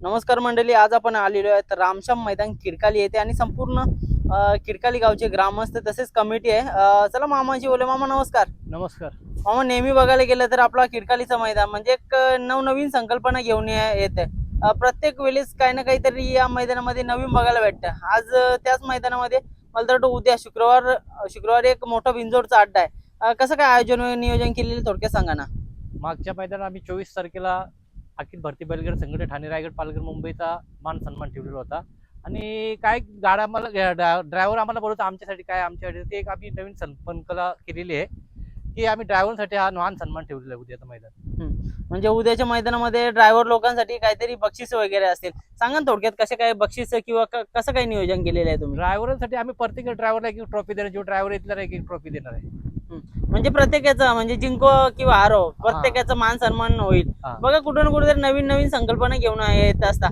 नमस्कार मंडळी, आज आपण आलेलो आहेत रामश्याम मैदान किडकाली येथे आणि संपूर्ण किडकाली गावचे ग्रामस्थ तसेच कमिटी आहे. चला मामाची बोले. मामा नमस्कार. नमस्कार. मामा, नेहमी बघायला गेलं तर आपला किडकालीचं मैदान म्हणजे एक नवनवीन संकल्पना घेऊन येते. प्रत्येक वेळेस काही ना काहीतरी या मैदानामध्ये नवीन बघायला भेटतं. आज त्याच मैदानामध्ये मला तर वाटतं उद्या शुक्रवारी एक मोठा बिंजोडचा अड्डा आहे. कसं काय आयोजन नियोजन केलेलं थोडक्यात सांगा ना. मागच्या मैदानात आम्ही 24 तारखेला अखिल भारतीय बैलगाडी संघटना ठाणे रायगड पालघर मुंबईचा मान सन्मान ठेवलेला होता. आणि काय गाड्या आम्हाला ड्रायव्हर आम्हाला बोलवतो आमच्यासाठी काय आमच्यासाठी ते एक आम्ही नवीन संकल्पना केलेली आहे की आम्ही ड्रायव्हरसाठी हा मान सन्मान ठेवलेला आहे उद्याचं मैदान. म्हणजे उद्याच्या मैदानामध्ये ड्रायव्हर लोकांसाठी काहीतरी बक्षीस वगैरे असतील. सांगा ना थोडक्यात कसे काय बक्षीस किंवा कसं काय नियोजन केलेलं आहे तुम्ही. ड्रायव्हरांसाठी आम्ही प्रत्येक ड्रायव्हरला एक ट्रॉफी देणार, जो ड्रायव्हर येतला एक ट्रॉफी देणार आहे. म्हणजे प्रत्येकाचा म्हणजे जिंको किंवा हारो प्रत्येकाचा मान सन्मान होईल. बघा कुठं ना कुठेतरी नवीन नवीन संकल्पना घेऊन येत असता.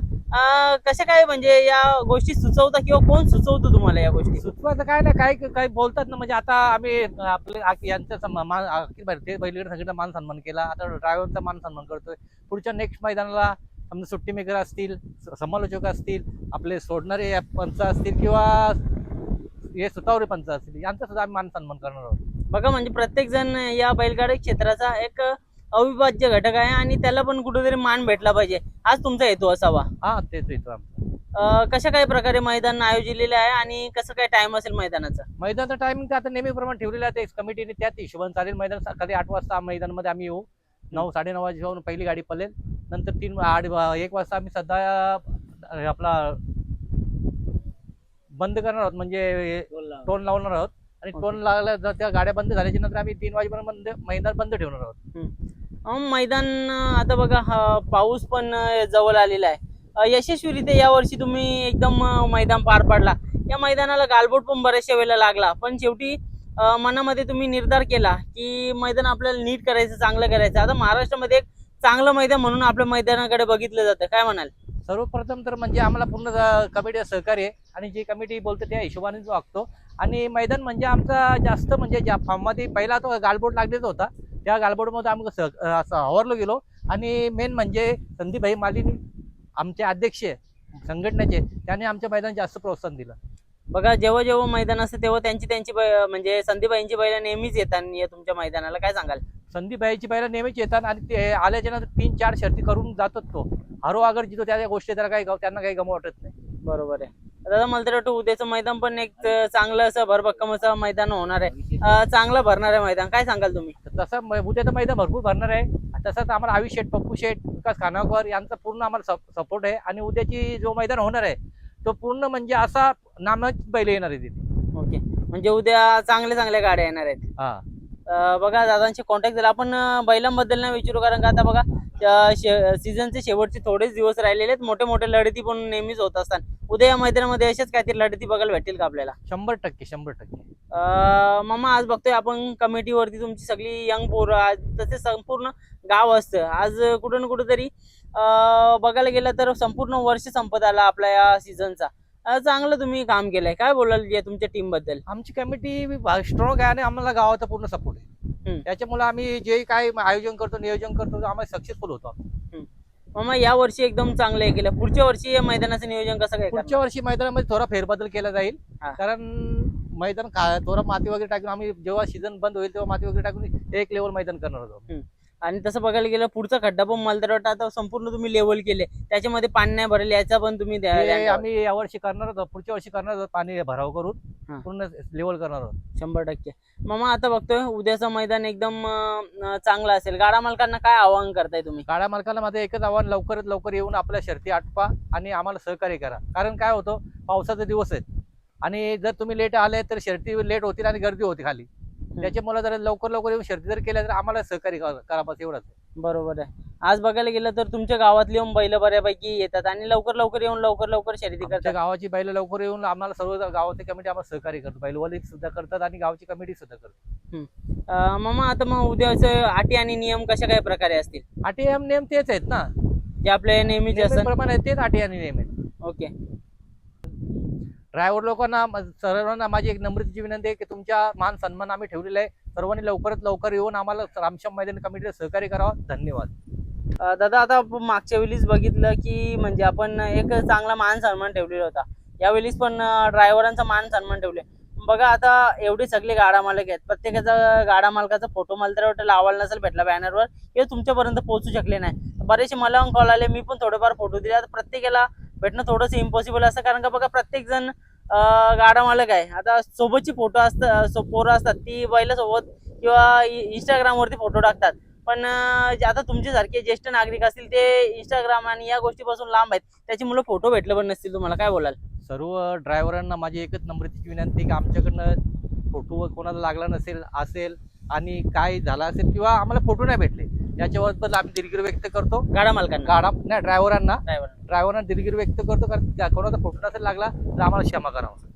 कशा काय म्हणजे या गोष्टी सुचवता किंवा कोण सुचवतो तुम्हाला या गोष्टी. सुचवायचं काय नाही, काही काही बोलतात ना. म्हणजे आता आम्ही आपले यांचा अखिल भारतीय बैलगाडी संघटना मान सन्मान केला, आता ड्रायव्हरचा मान सन्मान करतोय. पुढच्या नेक्स्ट मैदानाला समजा सुट्टी मेकर असतील, समालोचक असतील, आपले सोडणारे पंच असतील किंवा हे सुतावरे पंच असतील, यांचा सुद्धा आम्ही मान सन्मान करणार आहोत. बघा म्हणजे प्रत्येक जण या बैलगाडी क्षेत्राचा एक अविभाज्य घटक आहे आणि त्याला पण कुठेतरी मान भेटला पाहिजे, आज तुमचा हेतू असावा. हा, तेच हेतू आमचा. कशा काय प्रकारे मैदान आयोजिलेलं आहे आणि कसं काय टाइम असेल मैदानाचा. मैदानाचा टायमिंग आता नेहमीप्रमाणे ठेवलेला आहे कमिटीने, त्याच हिशोबाने चालेल. मैदान सकाळी 8 वाजता मैदानामध्ये आम्ही येऊ. 9-9:30 वाजेपासून पहिली गाडी पळेल. नंतर 1 वाजता आम्ही सध्या आपला बंद करणार आहोत, म्हणजे टोन लावणार आहोत. आणि टोन लागला जर त्या गाड्या बंद झाल्याच्या नंतर आम्ही 3 वाजेपर्यंत मैदान बंद ठेवणार आहोत. मैदान आता बघा पाऊस पण जवळ आलेला आहे. यशस्वीरित्या या वर्षी तुम्ही एकदम मैदान पार पाडला. या मैदानाला गालबोट पण बऱ्याचशा वेळेला लागला, पण शेवटी मनामध्ये तुम्ही निर्धार केला की मैदान आपल्याला नीट करायचं, चांगलं करायचं. आता महाराष्ट्रामध्ये एक चांगलं मैदान म्हणून आपल्या मैदानाकडे बघितलं जातं, काय म्हणाल. सर्वप्रथम तर म्हणजे आम्हाला पूर्ण कमिटी सहकार्य आहे आणि जी कमिटी बोलते त्या हिशोबानेच वागतो. आणि मैदान म्हणजे आमचा जास्त म्हणजे ज्या फॉर्ममध्ये पहिला तो गालबोट लागलेला होता, त्या गालबोटमध्ये आम्ही असं आवरलो गेलो. आणि मेन म्हणजे संदीपभाई मालिनी आमचे अध्यक्ष संघटनेचे, त्यांनी आमच्या मैदान जास्त प्रोत्साहन दिलं. बघा जेव्हा जेव्हा मैदान असतं तेव्हा त्यांची म्हणजे संदीपभाईंची बैल नेहमीच येतात तुमच्या मैदानाला, काय सांगाल. संदीपभाईची बैल नेहमीच येतात आणि ते आल्याच्या नंतर 3-4 शर्ती करून जातात. तो हरो आगर जितो त्या गोष्टी त्यांना काही गमव वाटत नाही. बरोबर आहे दादा. मला तर वाटतं उद्याचं मैदान पण एक चांगलं असं भरभक्कम असं मैदान होणार आहे. चांगलं भरणार आहे मैदान, काय सांगाल तुम्ही. तसं उद्याचं मैदान भरपूर भरणार आहे. तसंच आम्हाला आयुष शेठ, पप्पू शेठ, विकास खानावर यांचा पूर्ण आम्हाला सपोर्ट आहे. आणि उद्याची जो मैदान होणार आहे तो पूर्ण म्हणजे असा नामांकित बैल येणार आहे तिथे. ओके, म्हणजे उद्या चांगल्या गाड्या येणार आहेत. हा, बघा दादांशी कॉन्टॅक्ट झाला. आपण बैलांबद्दल नाही विचारू, कारण का आता बघा सीझनचे शेवटचे थोडेच दिवस राहिलेले आहेत. मोठे मोठे लढती पण नेहमीच होत असतात. उद्या या मैदानामध्ये अशाच काहीतरी लढती बघायला भेटेल का आपल्याला. 100%. मामा, आज बघतोय आपण कमिटीवरती तुमची सगळी यंग पोरं तसे संपूर्ण गाव असतं. आज कुठं ना कुठंतरी बघायला गेलं तर संपूर्ण वर्ष संपत आला आपल्या या सीझनचा. चांगलं तुम्ही काम केलंय, काय बोलाल तुमच्या टीम बद्दल. आमची कमिटी स्ट्रॉंग आहे आणि आम्हाला गावाचा पूर्ण सपोर्ट आहे. त्याच्यामुळे आम्ही जे काय आयोजन करतो, नियोजन करतो, आम्हाला सक्सेसफुल होतो. मामा, या वर्षी एकदम चांगलं हे केलं. पुढच्या वर्षी या मैदानाचं नियोजन कसं काय. पुढच्या वर्षी मैदानामध्ये थोडा फेरबदल केला जाईल. कारण मैदान थोडा माती वगैरे टाकून आम्ही जेव्हा सीझन बंद होईल तेव्हा माती वगैरे टाकून एक लेवल मैदान करणार आहोत. आणि तसं बघायला गेलं पुढचा खड्डा पण मला तर वाटतं आता संपूर्ण तुम्ही लेवल केले, त्याच्यामध्ये पाणी नाही भरले याचा पण तुम्ही आम्ही यावर्षी करणार आहोत. पुढच्या वर्षी करणार आहोत, पाणी भराव करून पूर्ण लेवल करणार आहोत. 100%. मामा, आता बघतोय उद्याचं मैदान एकदम चांगलं असेल. गाडा मालकांना काय आवाहन करताय तुम्ही. गाडा मालकांना माझं एकच आव्हान, लवकरात लवकर येऊन आपल्या शर्ती आटपा आणि आम्हाला सहकार्य करा. कारण काय होतं, पावसाचे दिवस आहेत आणि जर तुम्ही लेट आले तर शर्ती लेट होतील आणि गर्दी होती खाली. त्याच्यामुळे जर लवकर येऊन शर्ती जर केल्या तर आम्हाला सहकार्य करा, बस एवढंच. बरोबर आहे. आज बघायला गेलं तर तुमच्या गावातली बैल बऱ्यापैकी येतात आणि लवकर येऊन लवकर शर्यती करतात. गावाची बैल लवकर येऊन आम्हाला सर्व गावाची कमिटी आम्हाला सहकार्य करतो. बैलवाली सुद्धा करतात आणि गावची कमिटी सुद्धा करते. मामा, आता मग उद्याचं अटी आणि नियम कशा काय प्रकारे असतील. अटी आणि नियम तेच आहेत ना, जे आपले नेहमीचे प्रमाणे तेच अटी आणि नियम आहेत. ओके. ड्रायव्हर लोकांना सर्वांना माझी एक नम्रतेची विनंती आहे की तुमच्या मान सन्मान आम्ही ठेवलेला आहे. सर्वांनी लवकरात लवकर येऊन आम्हाला रामश्याम मैदान कमिटीला सहकार्य करावं. धन्यवाद. दादा आता आपण मागच्या वेळीच बघितलं की म्हणजे आपण एक चांगला मान सन्मान ठेवलेला होता, यावेळीस पण ड्रायव्हरांचा मान सन्मान ठेवले. बघा आता एवढे सगळे गाडा मालक आहेत, प्रत्येकाचा गाडा मालकाचा फोटो मला तर वाटतं लावायला नसेल भेटला बॅनरवर, हे तुमच्यापर्यंत पोहोचू शकले नाही. बरेचसे मला कॉल आले, मी पण थोडेफार फोटो दिले. आता प्रत्येकाला भेटणं थोडंसं इम्पॉसिबल असतं, कारण का बघा प्रत्येक जण गाडा मालक आहे. आता सोबतची फोटो असतात, पोरं असतात ती बैला सोबत किंवा इंस्टाग्रामवरती फोटो टाकतात, पण जे आता तुमच्यासारखे ज्येष्ठ नागरिक असतील ते इंस्टाग्राम आणि या गोष्टीपासून लांब आहेत, त्याची मुलं फोटो भेटले पण नसतील. तुम्हाला काय बोलाल? सर्व ड्रायव्हरांना माझी एकच नम्रतेची विनंती आहे की आमच्याकडनं फोटो कोणाला लागला नसेल असेल आणि काय झालं असेल किंवा आम्हाला फोटो नाही भेटले याच्याबद्दल आम्ही दिलगिरी व्यक्त करतो. गाडा मालकांना, गाडा नाही ड्रायव्हरांना ड्रायव्हर ड्रायव्हरांना दिलगिरी व्यक्त करतो, कारण कोणाचा फोटो नसेल लागला तर आम्हाला क्षमा करावं.